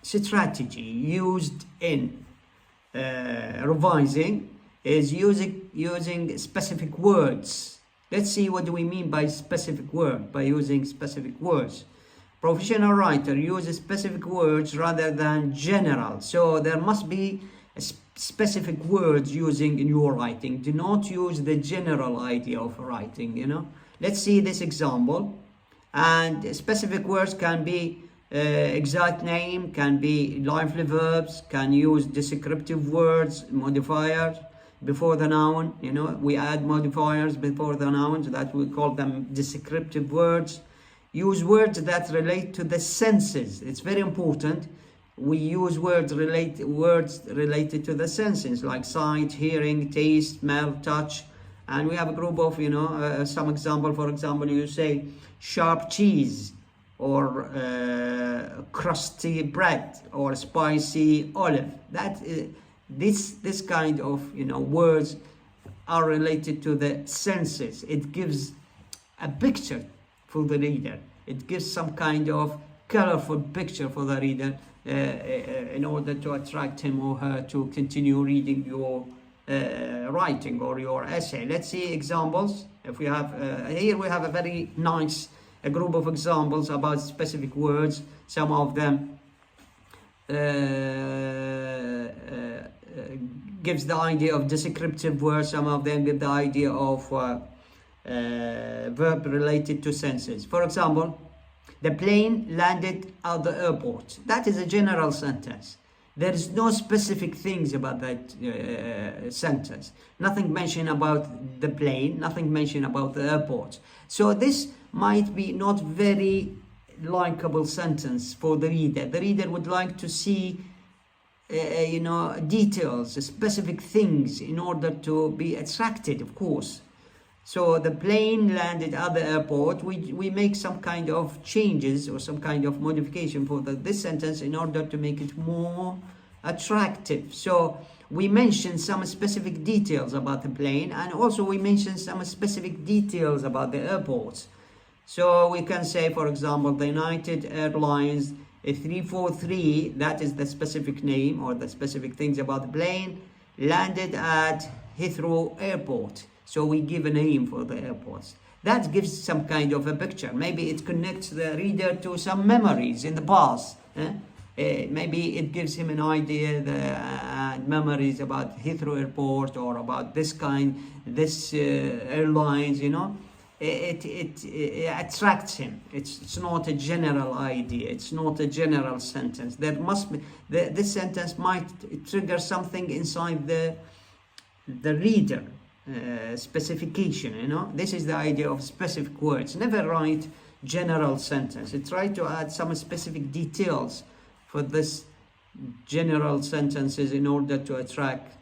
strategy used in revising is using specific words. Let's see what do we mean by specific word, by using specific words. Professional writer uses specific words rather than general. So there must be specific words using in your writing. Do not use the general idea of writing, you know. Let's see this example. And specific words can be exact name, can be lively verbs, can use descriptive words, modifiers before the noun. You know, we add modifiers before the nouns, that we call them descriptive words. Use words that relate to the senses. It's very important. We use words related to the senses, like sight, hearing, taste, smell, touch. And we have a group of, you know, some example. For example, you say sharp cheese, or crusty bread, or spicy olive. That this kind of, you know, words are related to the senses. It gives a picture for the reader. It gives some kind of colorful picture for the reader in order to attract him or her to continue reading your writing or your essay. Let's see examples. If we have here we have a very nice group of examples about specific words. Some of them gives the idea of descriptive words. Some of them give the idea of verb related to senses. For example, the plane landed at the airport. That is a general sentence. There is no specific things about that sentence. Nothing mentioned about the plane, nothing mentioned about the airport. So this might be not very likable sentence for the reader. The reader would like to see you know, details, specific things in order to be attracted, of course. So the plane landed at the airport. We make some kind of changes or some kind of modification for this sentence in order to make it more attractive. So we mention some specific details about the plane, and also we mention some specific details about the airport. So we can say, for example, the United Airlines 343, that is the specific name or the specific things about the plane, landed at Heathrow Airport. So we give a name for the airports. That gives some kind of a picture. Maybe it connects the reader to some memories in the past. Maybe it gives him an idea, the memories about Heathrow Airport or about this airlines, you know. It attracts him. It's not a general idea. It's not a general sentence. There must be, this sentence might trigger something inside the reader. Specification, you know. This is the idea of specific words. Never write general sentence. Try to add some specific details for this general sentences in order to attract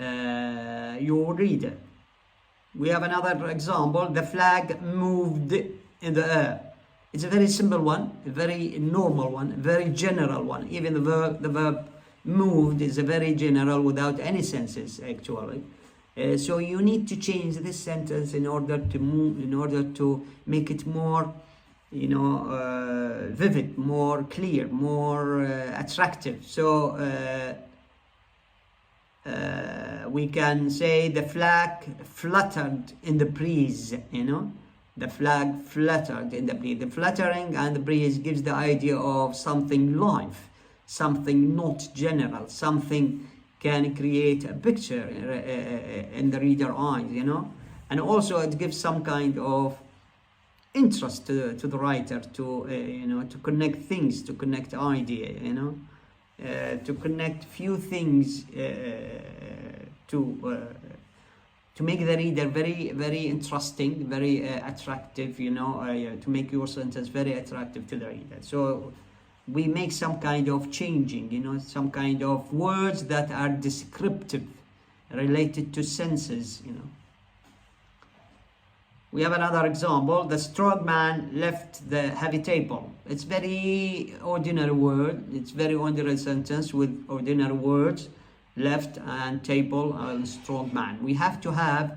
your reader. We have another example. The flag moved in the air. It's a very simple one, a very normal one, a very general one. Even the verb moved is a very general without any senses actually. So you need to change this sentence in order to move, in order to make it more, you know, vivid, more clear, more attractive. So we can say the flag fluttered in the breeze, you know. The flag fluttered in the breeze. The fluttering and the breeze gives the idea of something live, something not general, something can create a picture in the reader eyes, you know. And also it gives some kind of interest to the writer to you know, to connect things, to connect idea, you know, to connect few things to make the reader very interesting, very attractive, you know, to make your sentence very attractive to the reader. So we make some kind of changing, you know, some kind of words that are descriptive, related to senses, you know. We have another example. The strong man left the heavy table. It's very ordinary word. It's very ordinary sentence with ordinary words. Left and table and strong man. We have to have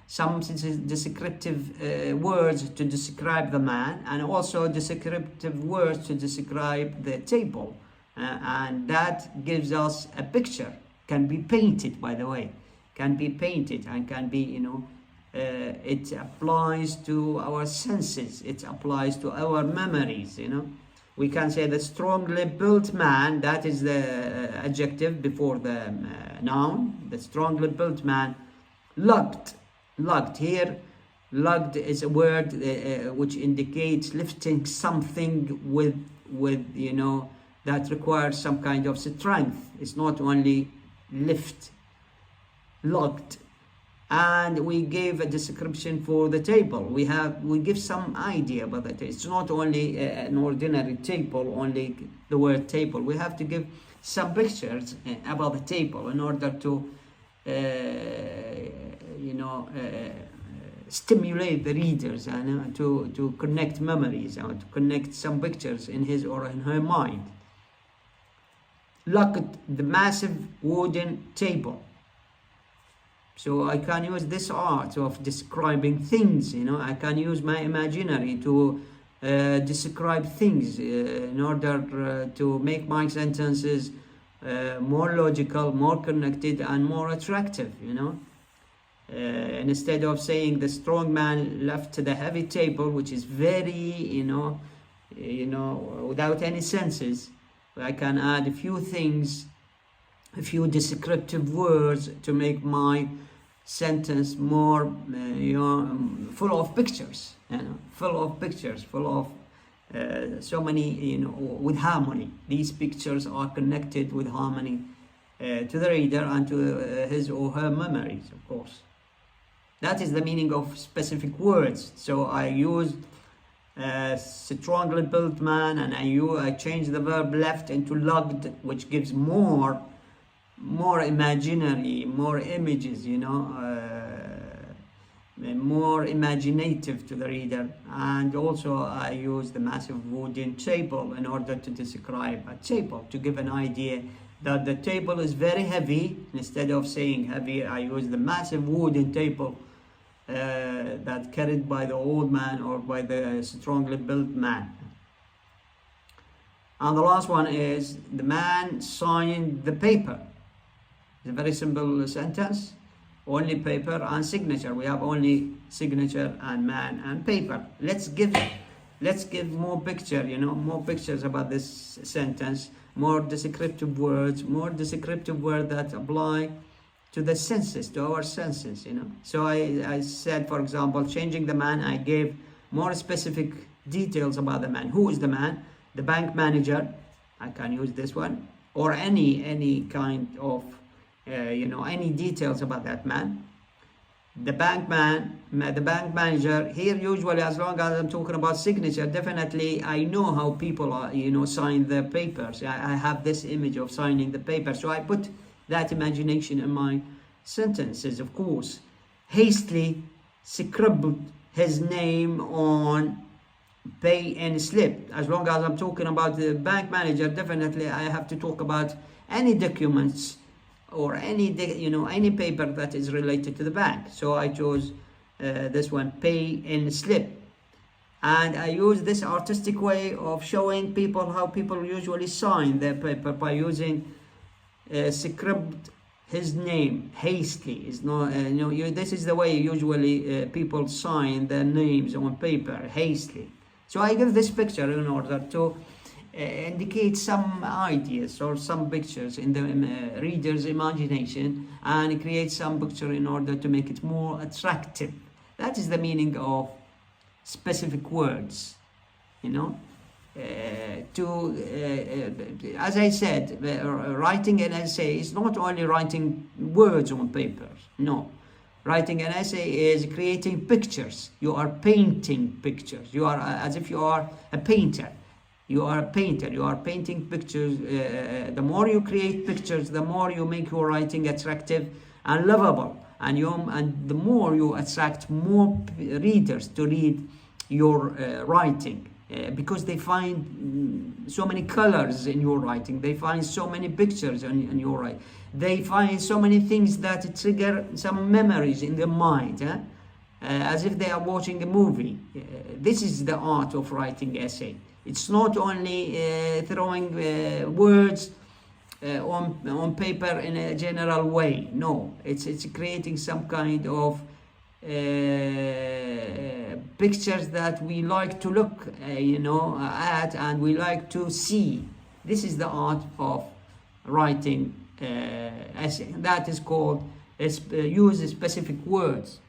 some descriptive words to describe the man, and also descriptive words to describe the table, and that gives us a picture. Can be painted, by the way, can be painted, and can be, you know, it applies to our senses, it applies to our memories, you know. We can say the strongly built man, that is the adjective before the noun, the strongly built man. Lugged here, lugged is a word which indicates lifting something with you know, that requires some kind of strength. It's not only lift, lugged. And we gave a description for the table. We give some idea about it. It's not only an ordinary table, only the word table. We have to give some pictures about the table in order to you know, stimulate the readers and to connect memories, or to connect some pictures in his or in her mind. Look at the massive wooden table. So I can use this art of describing things, you know. I can use my imaginary to describe things in order to make my sentences more logical, more connected, and more attractive, you know. Instead of saying the strong man left the heavy table, which is very, you know, without any senses, I can add a few things, a few descriptive words to make my sentence more you know, full of pictures, you know, full of pictures, full of so many, you know, with harmony. These pictures are connected with harmony to the reader and to his or her memories, of course. That is the meaning of specific words. So I used strongly built man, and I changed the verb left into lugged, which gives more imaginary, more images, you know, more imaginative to the reader. And also I use the massive wooden table in order to describe a table, to give an idea that the table is very heavy. Instead of saying heavy, I use the massive wooden table that carried by the old man or by the strongly built man. And the last one is the man signed the paper. It's a very simple sentence. Only paper and signature. We have only signature and man and paper. Let's give more picture, you know, more pictures about this sentence, more descriptive words that apply to the senses, to our senses, you know. So I said, for example, changing the man, I gave more specific details about the man. Who is the man? The bank manager. I can use this one, or any kind of you know, any details about that man. The bank manager. Here, usually, as long as I'm talking about signature, definitely I know how people are, you know, sign the papers. I have this image of signing the paper, so I put that imagination in my sentences, of course. Hastily scribbled his name on pay-in slip. As long as I'm talking about the bank manager, definitely I have to talk about any documents or any, you know, any paper that is related to the bank. So I chose this one, pay-in slip. And I use this artistic way of showing people how people usually sign their paper by using scribbled his name hastily. Is not you know, this is the way usually people sign their names on paper, hastily. So I give this picture in order to indicate some ideas or some pictures in the reader's imagination, and create some picture in order to make it more attractive. That is the meaning of specific words, you know. As I said, writing an essay is not only writing words on paper. No, writing an essay is creating pictures. You are painting pictures. You are as if you are a painter. You are a painter. You are painting pictures. The more you create pictures, the more you make your writing attractive and lovable, and the more you attract more readers to read your writing. Because they find so many colors in your writing, they find so many pictures in your writing, they find so many things that trigger some memories in their mind. as if they are watching a movie. This is the art of writing essay. It's not only throwing words on paper in a general way. No, it's creating some kind of pictures that we like to look at, and we like to see. This is the art of writing essay. That is called use specific words.